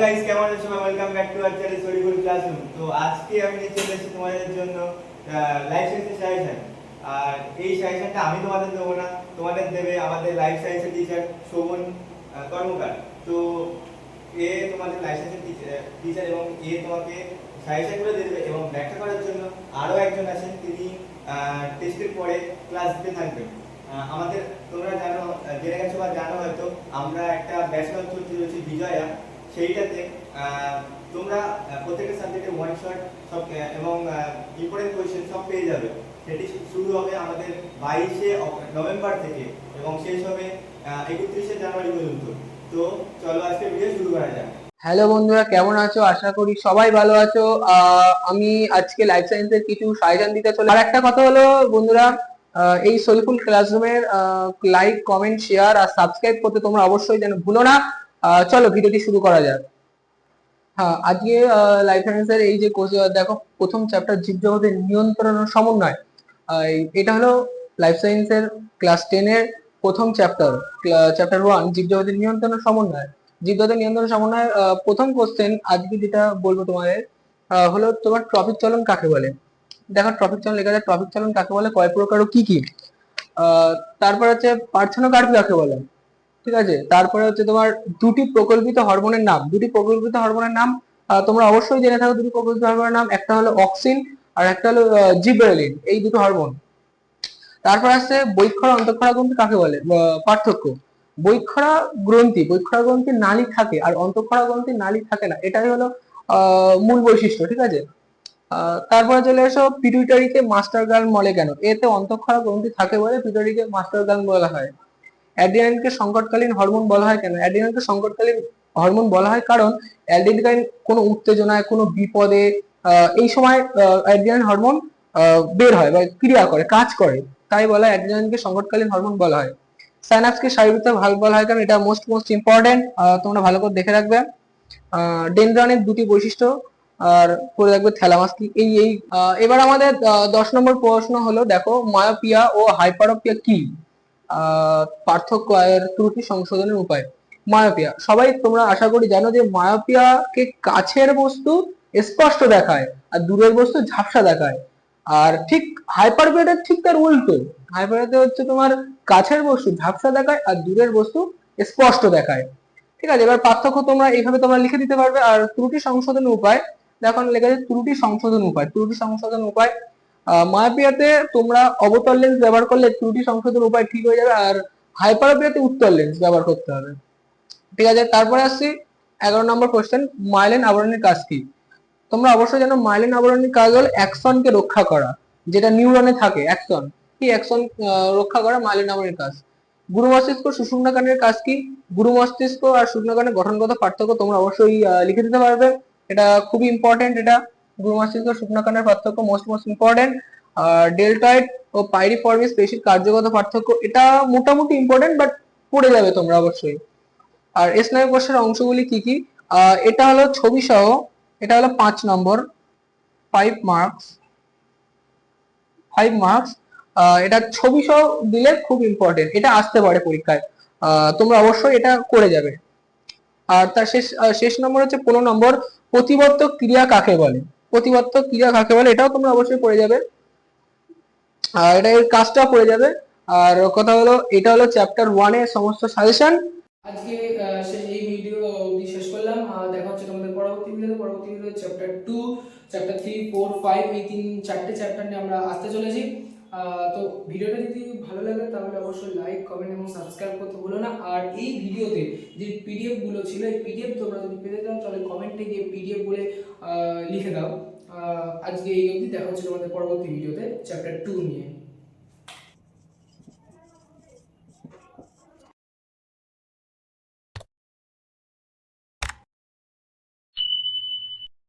Guys, কেমন আছো সবাই? Welcome back to our channel সলিকুল ক্লাসরুম। তো আজকে আমি নিয়ে চলে এসেছি তোমাদের জন্য লাইফ সায়েন্সের সাজেশন। আর এই সাজেশনটা আমি তোমাদের দেবো না, তোমাদের দেবে আমাদের লাইফ সায়েন্সের টিচার শোভন কর্মকার। তো এ তোমাদের লাইফ সায়েন্সের টিচার এবং এ তোমাকে সাজেশনগুলো দিয়ে দেবে এবং ব্যাখ্যা করার জন্য আরও একজন আছেন, তিনি টেস্টের পরে ক্লাস দিতে থাকবেন। আমাদের তোমরা জানো, জেনে গেছো বা জানো হয়তো, আমরা একটা ব্যাচেলর চলছে রয়েছে বিজয়া, সেইটাতে তোমরা প্রত্যেকটা সাবজেক্টে ওয়ান শট সব এবং ইম্পর্টেন্ট কোয়েশ্চেন সব পেয়ে যাবে। সেটি শুরু হবে আমাদের 22শে নভেম্বর থেকে এবং শেষ হবে 31শে জানুয়ারি পর্যন্ত। তো চলো আজকে ভিডিও শুরু করা যাক। হ্যালো বন্ধুরা, কেমন আছো? আশা করি সবাই ভালো আছো। আমি আজকে লাইফ সায়েন্সের কিছু সাজেশন দিতে চলে। আর একটা কথা হলো বন্ধুরা, এই সোলফুল ক্লাসরুমের লাইক, কমেন্ট, শেয়ার আর সাবস্ক্রাইব করতে তোমরা অবশ্যই যেন ভুলো না। চলো ভিডিওটি শুরু করা যাক। হ্যাঁ, আজকে লাইফ সায়েন্সের এই যে দেখো, প্রথম চ্যাপ্টার জীবজগতের নিয়ন্ত্রণ ও সমন্বয়। এটা হলো লাইফ সায়েন্সের ক্লাস 10 এর প্রথম চ্যাপ্টার, চ্যাপ্টার 1, জীবজগতের নিয়ন্ত্রণ ও সমন্বয়। জীবজগতের নিয়ন্ত্রণ ও সমন্বয় প্রথম কোশ্চেন আজকে যেটা বলবো তোমাদের হলো তোমার ট্রপিক চলন কাকে বলে। দেখো, ট্রপিক চলন লেখা যায়, ট্রপিক চলন কাকে বলে, কয় প্রকার ও কি কি। তারপর হচ্ছে পার্থেনোকার্পি কাকে বলে, ঠিক আছে। তারপরে হচ্ছে তোমার দুটি প্রকল্পিত হরমোনের নাম। দুটি প্রকল্পিত হরমোনের নাম তোমরা অবশ্যই জেনে থাকো। দুটি প্রকল্পিত হরমোনের নাম, একটা হলো অক্সিন আর একটা হলো জিবরেলিন, এই দুটো হরমোন। তারপর আসছে বৈক্ষরা অন্তঃক্ষরা গ্রন্থি কাকে বলে, পার্থক্য। বৈক্ষরা গ্রন্থি নালী থাকে আর অন্তঃক্ষরা গ্রন্থি নালী থাকে না, এটাই হলো মূল বৈশিষ্ট্য, ঠিক আছে। তারপরে চলে এসো, পিটুইটারিকে মাস্টার গার্ল বলে কেন। এতে অন্তঃক্ষরা গ্রন্থি থাকে বলে পিটুইটারিকে মাস্টার গার্ল বলা হয়। অ্যাড্রিনালিনকে সংকটকালীন হরমোন বলা হয় কেন। অ্যাড্রিনালিনকে সংকটকালীন হরমোন বলা হয় কারণ অ্যাড্রিনালিন কোনো উত্তেজনায়, কোনো বিপদে এই সময় অ্যাড্রিনালিন হরমোন বের হয় বা ক্রিয়া করে, কাজ করে, তাই বলা হয় অ্যাড্রিনালিনকে সংকটকালীন হরমোন বলা হয়। সাইনাপসকে শারীরবৃত্তীয় ভালভ বলা হয় কারণ এটা মোস্ট ইম্পর্টেন্ট, তোমরা ভালো করে দেখে রাখবে। ডেনড্রনের দুটি বৈশিষ্ট্য আর করে রাখবে থ্যালামাস কি। এবার আমাদের 10 নম্বর প্রশ্ন হলো, দেখো মায়োপিয়া ও হাইপারোপিয়া কি, পার্থক্য এর ত্রুটি সংশোধনের উপায়। মায়োপিয়া, সবাই তোমরা আশা করি জানো যে মায়োপিয়াকে কাছের বস্তু স্পষ্ট দেখায় আর দূরের বস্তু ঝাপসা দেখায়। আর ঠিক হাইপারপিয়াটা ঠিক তার উল্টো। হাইপারপিয়াতে হচ্ছে তোমার কাছের বস্তু ঝাপসা দেখায় আর দূরের বস্তু স্পষ্ট দেখায়, ঠিক আছে। এবার পার্থক্য তোমরা এইভাবে তোমরা লিখে দিতে পারবে। আর ত্রুটি সংশোধনের উপায়, দেখো লেখা আছে ত্রুটি সংশোধন উপায়। ত্রুটি সংশোধন উপায়, মায়োপিয়াতে তোমরা অবতল লেন্স ব্যবহার করলে ত্রুটি সংশোধন উপায় ঠিক হয়ে যাবে, আর হাইপারোপিয়াতে উত্তল লেন্স ব্যবহার করতে হবে, ঠিক আছে। তারপরে আসছি 11 নম্বর কোশ্চেন, মাইলিন আবরণীর কাজ কি। তোমরা অবশ্যই জানো মাইলিন আবরণীর কাজ হলো অ্যাক্সনকে রক্ষা করা, যেটা নিউরনে থাকে অ্যাক্সন। কি অ্যাক্সন রক্ষা করা মাইলিন আবরণীর কাজ। গুরু মস্তিষ্ক সুষুম্নাকাণ্ডের কাজ কি। গুরু মস্তিষ্ক আর সুষুম্নাকাণ্ডের গঠনগত পার্থক্য তোমরা অবশ্যই লিখে দিতে পারবে, এটা খুবই ইম্পর্টেন্ট। এটা গুরু মস্তিষ্ক সুষুম্নাকাণ্ডের পার্থক্য মোস্ট ইম্পর্টেন্ট। আর ডেল্টয়েড ও পাইরিফর্মিস পেশির কার্যগত পার্থক্য, এটা মোটামুটি ইম্পর্টেন্ট বাট পড়ে যাবে তোমরা অবশ্যই। আর স্নায়ু কোষের অংশগুলি কি কি, এটা হলো ছবি সহ, এটা হলো 5 নম্বর, 5 মার্কস, 5 মার্কস। এটা ছবি সহ দিলে খুব ইম্পর্টেন্ট, এটা আসতে পারে পরীক্ষায়, তোমরা অবশ্যই এটা করে যাবে। আর তার শেষ নম্বর হচ্ছে 15 নম্বর, প্রতিবর্তক ক্রিয়া কাকে বলে। প্রতিবর্তক ক্রিয়া কাকে বলে, এটাও তোমরা অবশ্যই পড়ে যাবে, আর এটা এর কাজটা পড়ে যাবে। আর কথা হলো, এটা হলো চ্যাপ্টার 1 এর সমস্ত সাজেশন। আজকে এই ভিডিও অবধি শেষ করলাম। দেখা হচ্ছে তোমাদের পরবর্তী ভিডিওতে। পরবর্তী ভিডিও চ্যাপ্টার 2, চ্যাপ্টার 3, 4, 5, এই 4টে চ্যাপ্টার নিয়ে আমরা আসতে চলেছি। তো ভিডিওটা যদি ভালো লাগে তাহলে অবশ্যই লাইক, কমেন্ট এবং সাবস্ক্রাইব করতে ভুলো না। আর এই ভিডিওতে যে পিডিএফ গুলো ছিল, এই পিডিএফ তোমরা যদি পেতে চাও তাহলে কমেন্টে গিয়ে পিডিএফ বলে লিখে দাও। আজকে এই অবধি, দেখা হচ্ছে তোমাদের পরবর্তী ভিডিওতে চ্যাপ্টার 2 নিয়ে।